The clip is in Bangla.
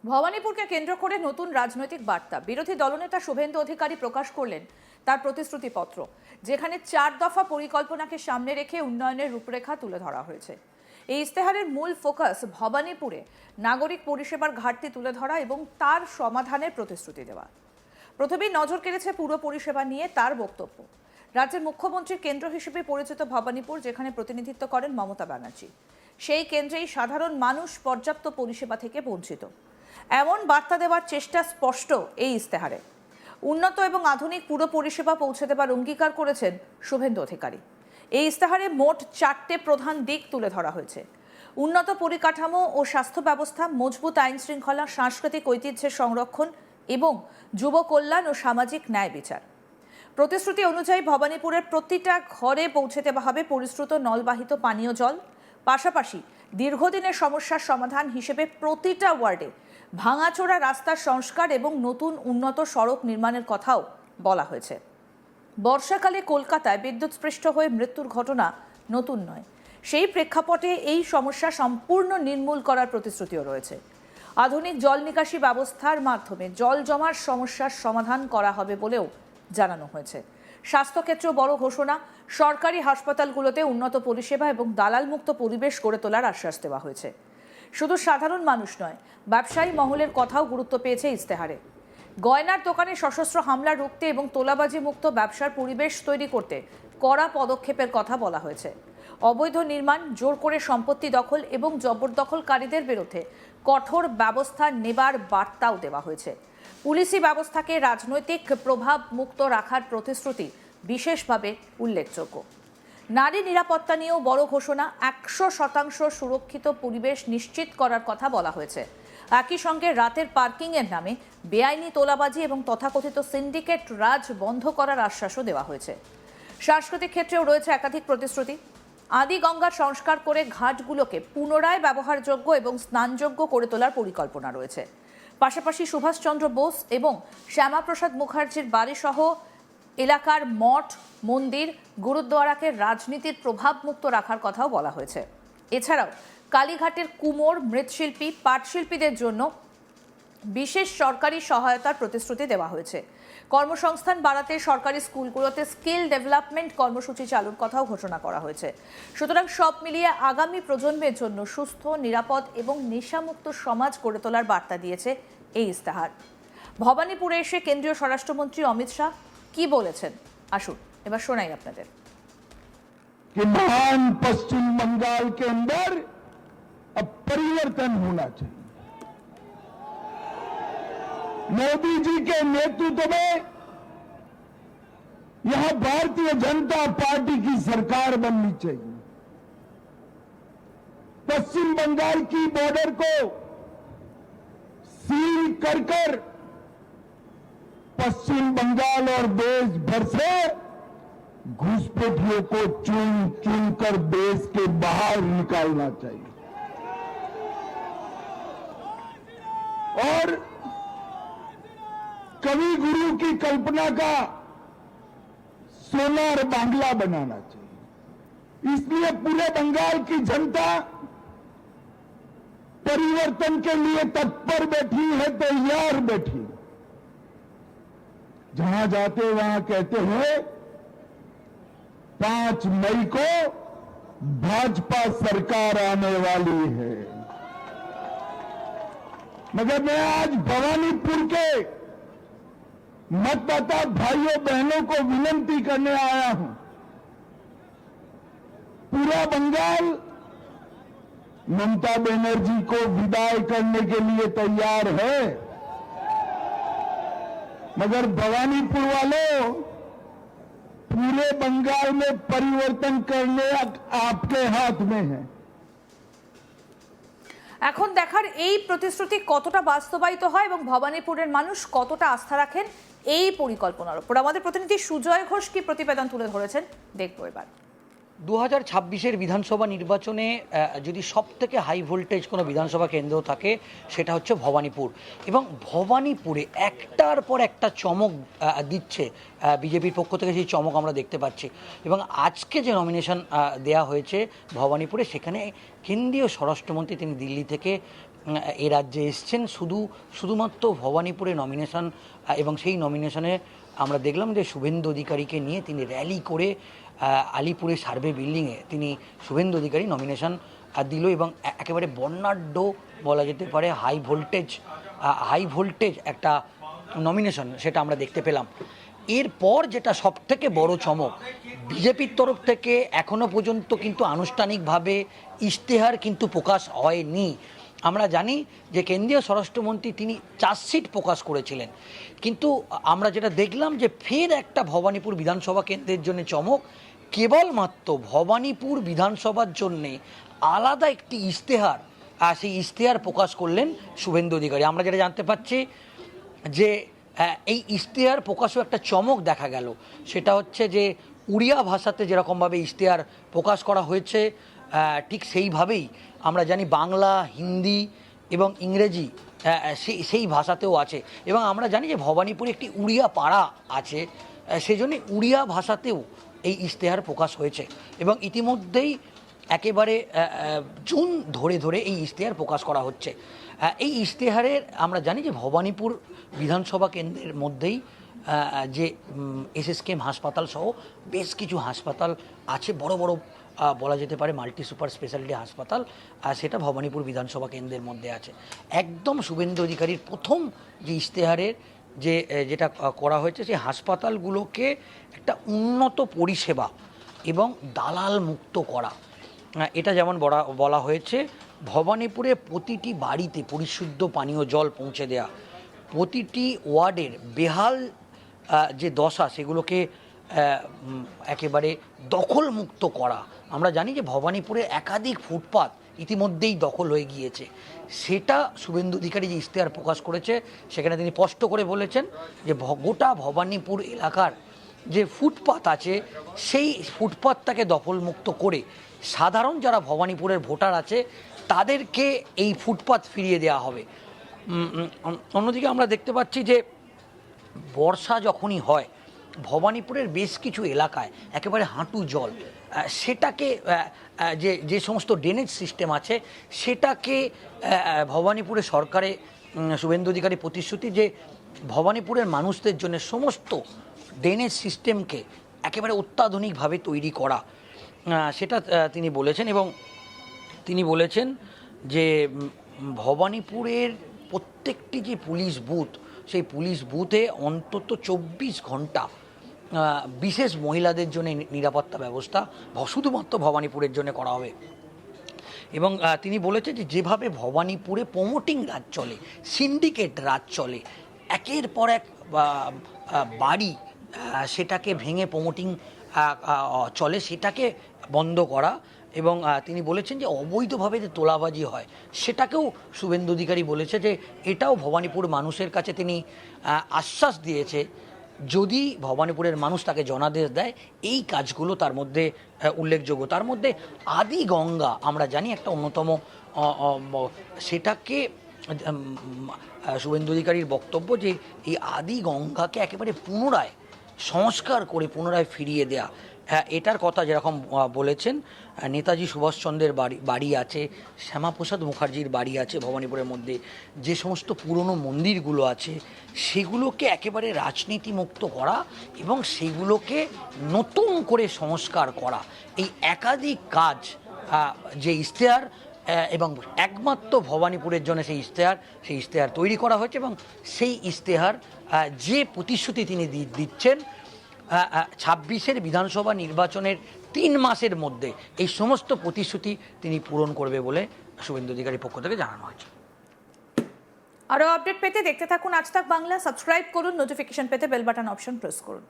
ভবানীপুরকে কেন্দ্র করে নতুন রাজনৈতিক বার্তা বিরোধী দলনেতা শুভেন্দু অধিকারী প্রকাশ করলেন তার প্রতিশ্রুতিপত্র, যেখানে 4 দফা পরিকল্পনাকে সামনে রেখে উন্নয়নের রূপরেখা তুলে ধরা হয়েছে। এই ইস্তেহারের মূল ফোকাস ভবানীপুরে নাগরিক পরিষেবার ঘাটতি তুলে ধরা এবং তার সমাধানের প্রতিশ্রুতি দেওয়া। প্রথমেই নজর কেড়েছে পুর পরিষেবা নিয়ে তার বক্তব্য। রাজ্যের মুখ্যমন্ত্রীর কেন্দ্র হিসেবে পরিচিত ভবানীপুর, যেখানে প্রতিনিধিত্ব করেন মমতা ব্যানার্জি, সেই কেন্দ্রেই সাধারণ মানুষ পর্যাপ্ত পরিষেবা থেকে বঞ্চিত, এমন বার্তা দেওয়ার চেষ্টা স্পষ্ট এই ইস্তেহারে। উন্নত এবং আধুনিক পুর পরিষেবা পৌঁছে দেবার অঙ্গীকার করেছেন শুভেন্দু অধিকারী। এই ইস্তেহারে মোট 4টে প্রধান দিক তুলে ধরা হয়েছে: উন্নত পরিকাঠামো ও স্বাস্থ্য ব্যবস্থা, মজবুত আইন শৃঙ্খলা, সাংস্কৃতিক ঐতিহ্যের সংরক্ষণ এবং যুব কল্যাণ ও সামাজিক ন্যায় বিচার। প্রতিশ্রুতি অনুযায়ী ভবানীপুরের প্রতিটা ঘরে পৌঁছে দেওয়া হবে পরিশ্রুত নলবাহিত পানীয় জল। পাশাপাশি দীর্ঘদিনের সমস্যার সমাধান হিসেবে প্রতিটা ওয়ার্ডে ভাঙাচোরা রাস্তার সংস্কার এবং নতুন উন্নত সড়ক নির্মাণের কথাও বলা হয়েছে। বর্ষাকালে কলকাতায় বিদ্যুৎস্পৃষ্ট হয়ে মৃত্যুর ঘটনা নতুন নয়, সেই প্রেক্ষাপটে এই সমস্যা সম্পূর্ণ নির্মূল করার প্রতিশ্রুতিও রয়েছে। আধুনিক জল নিকাশি ব্যবস্থার মাধ্যমে জল জমার সমস্যার সমাধান করা হবে বলেও জানানো হয়েছে। স্বাস্থ্যক্ষেত্রেও বড় ঘোষণা, সরকারি হাসপাতালগুলোতে উন্নত পরিষেবা এবং দালালমুক্ত পরিবেশ গড়ে তোলার আশ্বাস দেওয়া হয়েছে। শুধু সাধারণ মানুষ নয়, ব্যবসায়ী মহলের কথাও গুরুত্ব পেয়েছে ইস্তেহারে। গয়নার দোকানে সশস্ত্র হামলা রুখতে এবং তোলাবাজি মুক্ত ব্যবসার পরিবেশ তৈরি করতে কড়া পদক্ষেপের কথা বলা হয়েছে। অবৈধ নির্মাণ, জোর করে সম্পত্তি দখল এবং জবরদখলকারীদের বিরুদ্ধে কঠোর ব্যবস্থা নেবার বার্তাও দেওয়া হয়েছে। পুলিশি ব্যবস্থাকে রাজনৈতিক প্রভাব মুক্ত রাখার প্রতিশ্রুতি বিশেষভাবে উল্লেখযোগ্য। নারী নিরাপত্তা নিয়েও বড় ঘোষণা, 100% সুরক্ষিত পরিবেশ নিশ্চিত করার কথা বলা হয়েছে। একই সঙ্গে রাতের পার্কিংয়ের নামে বেআইনি তোলাবাজি এবং তথাকথিত সিন্ডিকেট রাজ বন্ধ করার আশ্বাসও দেওয়া হয়েছে। সাংস্কৃতিক ক্ষেত্রেও রয়েছে একাধিক প্রতিশ্রুতি। আদি গঙ্গার সংস্কার করে ঘাটগুলোকে পুনরায় ব্যবহারযোগ্য এবং স্নানযোগ্য করে তোলার পরিকল্পনা রয়েছে। পাশাপাশি সুভাষচন্দ্র বোস এবং শ্যামাপ্রসাদ মুখার্জির বাড়িসহ এলাকার মঠ, মন্দির, গুরুদ্বারাকে রাজনীতির প্রভাবমুক্ত রাখার কথাও বলা হয়েছে। এছাড়াও কালীঘাটের কুমোর, মৃৎশিল্পী, পাটশিল্পীদের জন্য বিশেষ সরকারি সহায়তার প্রতিশ্রুতি দেওয়া হয়েছে। কর্মসংস্থান বাড়াতে সরকারি স্কুলগুলোতে স্কিল ডেভেলপমেন্ট কর্মসূচি চালুর কথাও ঘোষণা করা হয়েছে। সুতরাং সব মিলিয়ে আগামী প্রজন্মের জন্য সুস্থ, নিরাপদ এবং নেশামুক্ত সমাজ গড়ে তোলার বার্তা দিয়েছে এই ইস্তেহার। ভবানীপুরে এসে কেন্দ্রীয় স্বরাষ্ট্রমন্ত্রী অমিত শাহ কি বলেছেন, আসুন এবার শোনাই আপনাদের। महान पश्चिम बंगाल के अंदर अब परिवर्तन होना चाहिए। मोदी जी के नेतृत्व में यहां भारतीय जनता पार्टी की सरकार बननी चाहिए। पश्चिम बंगाल की बॉर्डर को सील कर पश्चिम बंगाल और देश भर से घुसपैठियों को चुन चुन कर देश के बाहर निकालना चाहिए और कवि गुरु की कल्पना का सोनार बांग्ला बनाना चाहिए। इसलिए पूरे बंगाल की जनता परिवर्तन के लिए तत्पर बैठी है, तैयार बैठी। जहां जाते वहां कहते हैं 5 मई को भाजपा सरकार आने वाली है। मगर मैं आज भवानीपुर के मतदाता भाइयों बहनों को विनती करने आया हूं। पूरा बंगाल ममता बनर्जी को विदाई करने के लिए तैयार है, मगर भवानीपुर वालों, पूरे बंगाल में परिवर्तन करने आपके हाथ में है। এখন দেখার এই প্রতিশ্রুতি কতটা বাস্তবায়িত হয় এবং ভবানীপুরের মানুষ কতটা আস্থা রাখেন এই পরিকল্পনার উপর। আমাদের প্রতিনিধি সুজয় ঘোষ কি প্রতিবেদন তুলে ধরেছেন, দেখবো এবার। 2026-এর বিধানসভা নির্বাচনে যদি সবথেকে হাই ভোল্টেজ কোনো বিধানসভা কেন্দ্র থাকে সেটা হচ্ছে ভবানীপুর, এবং ভবানীপুরে একটার পর একটা চমক দিচ্ছে বিজেপির পক্ষ থেকে। সেই চমক আমরা দেখতে পাচ্ছি এবং আজকে যে নমিনেশন দেয়া হয়েছে ভবানীপুরে, সেখানে কেন্দ্রীয় স্বরাষ্ট্রমন্ত্রী তিনি দিল্লি থেকে এ রাজ্যে এসছেন শুধুমাত্র ভবানীপুরে নমিনেশন, এবং সেই নমিনেশনে আমরা দেখলাম যে শুভেন্দু অধিকারীকে নিয়ে তিনি র্যালি করে আলিপুরে সার্ভে বিল্ডিংয়ে তিনি শুভেন্দু অধিকারী নমিনেশন দিল, এবং একেবারে বর্ণাঢ্য বলা যেতে পারে হাই ভোল্টেজ একটা নমিনেশন সেটা আমরা দেখতে পেলাম। এরপর যেটা সবথেকে বড় চমক, বিজেপির তরফ থেকে এখনো পর্যন্ত কিন্তু আনুষ্ঠানিকভাবে ইশতেহার কিন্তু প্রকাশ হয়নি। আমরা জানি যে কেন্দ্রীয় স্বরাষ্ট্রমন্ত্রী তিনি চার্জশিট প্রকাশ করেছিলেন, কিন্তু আমরা যেটা দেখলাম যে ফের একটা ভবানীপুর বিধানসভা কেন্দ্রের জন্য চমক, কেবলমাত্র ভবানীপুর বিধানসভার জন্যে আলাদা একটি ইশতেহার, সেই ইশতেহার প্রকাশ করলেন শুভেন্দু অধিকারী। আমরা যেটা জানতে পাচ্ছি যে এই ইশতেহার প্রকাশও একটা চমক দেখা গেল, সেটা হচ্ছে যে উড়িয়া ভাষাতে যেরকমভাবে ইশতেহার প্রকাশ করা হয়েছে ঠিক সেইভাবেই আমরা জানি বাংলা, হিন্দি এবং ইংরেজি সেই ভাষাতেও আছে, এবং আমরা জানি যে ভবানীপুরে একটি উড়িয়া পাড়া আছে, সেজন্য উড়িয়া ভাষাতেও এই ইশতেহার প্রকাশ হয়েছে, এবং ইতিমধ্যেই একেবারে জুন ধরে এই ইশতেহার প্রকাশ করা হচ্ছে। এই ইশতেহারের আমরা জানি যে ভবানীপুর বিধানসভা কেন্দ্রের মধ্যেই যে এসএসকেএম হাসপাতাল সহ বেশ কিছু হাসপাতাল আছে, বড় বলা যেতে পারে মাল্টি সুপার স্পেশালিটি হাসপাতাল, সেটা ভবানীপুর বিধানসভা কেন্দ্রের মধ্যে আছে। একদম শুভেন্দু অধিকারীর প্রথম যে ইশতেহারের যেটা করা হয়েছে, সেই হাসপাতালগুলোকে একটা উন্নত পরিষেবা এবং দালাল মুক্ত করা, এটা যেমন বলা হয়েছে ভবানীপুরে প্রতিটি বাড়িতে পরিশুদ্ধ পানীয় জল পৌঁছে দেয়া, প্রতিটি ওয়ার্ডের বেহাল যে দশা সেগুলোকে একেবারে দখলমুক্ত করা। আমরা জানি যে ভবানীপুরে একাধিক ফুটপাত ইতিমধ্যেই দখল হয়ে গিয়েছে, সেটা শুভেন্দু অধিকারী যে ইশতেহার প্রকাশ করেছে সেখানে তিনি স্পষ্ট করে বলেছেন যে গোটা ভবানীপুর এলাকার যে ফুটপাত আছে সেই ফুটপাতটাকে দখলমুক্ত করে সাধারণ যারা ভবানীপুরের ভোটার আছে তাদেরকে এই ফুটপাত ফিরিয়ে দেওয়া হবে। অন্যদিকে আমরা দেখতে পাচ্ছি যে বর্ষা যখনই হয় ভবানীপুরের বেশ কিছু এলাকায় একেবারে হাঁটু জল, সেটাকে যে সমস্ত ড্রেনেজ সিস্টেম আছে সেটাকে ভবানীপুরে সরকারে শুভেন্দু অধিকারী প্রতিশ্রুতি যে ভবানীপুরের মানুষদের জন্য সমস্ত ড্রেনেজ সিস্টেমকে একেবারে অত্যাধুনিকভাবে তৈরি করা, সেটা তিনি বলেছেন। এবং তিনি বলেছেন যে ভবানীপুরের প্রত্যেকটি যে পুলিশ বুথ, সেই পুলিশ বুথে অন্তত 24 ঘন্টা বিশেষ মহিলাদের জন্য নিরাপত্তা ব্যবস্থা শুধুমাত্র ভবানীপুরের জন্য করা হবে। এবং তিনি বলেছেন যে যেভাবে ভবানীপুরে প্রমোটিং রাজ চলে, সিন্ডিকেট রাজ চলে, একের পর এক বাড়ি সেটাকে ভেঙে প্রমোটিং চলে, সেটাকে বন্ধ করা। এবং তিনি বলেছেন যে অবৈধভাবে যে তোলাবাজি হয় সেটাকেও শুভেন্দু অধিকারী বলেছে যে এটাও ভবানীপুর মানুষের কাছে তিনি আশ্বাস দিয়েছে, যদি ভবানীপুরের মানুষ তাকে জনাদেশ দেয় এই কাজগুলো তার মধ্যে উল্লেখযোগ্য। তার মধ্যে আদি গঙ্গা আমরা জানি একটা অন্যতম, সেটাকে শুভেন্দু অধিকারীর বক্তব্য যে এই আদি গঙ্গাকে একেবারে পুনরায় সংস্কার করে পুনরায় ফিরিয়ে দেয়া, এটার কথা যেরকম বলেছেন। নেতাজি সুভাষচন্দ্রের বাড়ি আছে, শ্যামাপ্রসাদ মুখার্জির বাড়ি আছে ভবানীপুরের মধ্যে, যে সমস্ত পুরনো মন্দিরগুলো আছে সেগুলোকে একেবারে রাজনীতিমুক্ত করা এবং সেগুলোকে নতুন করে সংস্কার করা, এই একাধিক কাজ যে ইশতেহার এবং একমাত্র ভবানীপুরের জন্য সেই ইশতেহার তৈরি করা হয়েছে। এবং সেই ইশতেহার যে প্রতিশ্রুতি তিনি দিচ্ছেন 26-এর বিধানসভা নির্বাচনের 3 মাসের মধ্যে এই সমস্ত প্রতিশ্রুতি তিনি পূরণ করবে বলে শুভেন্দু অধিকারীর পক্ষ থেকে জানানো হয়েছে। আরও আপডেট পেতে দেখতে থাকুন আজ তাক বাংলা, সাবস্ক্রাইব করুন, নোটিফিকেশন পেতে বেল বাটন অপশন প্রেস করুন।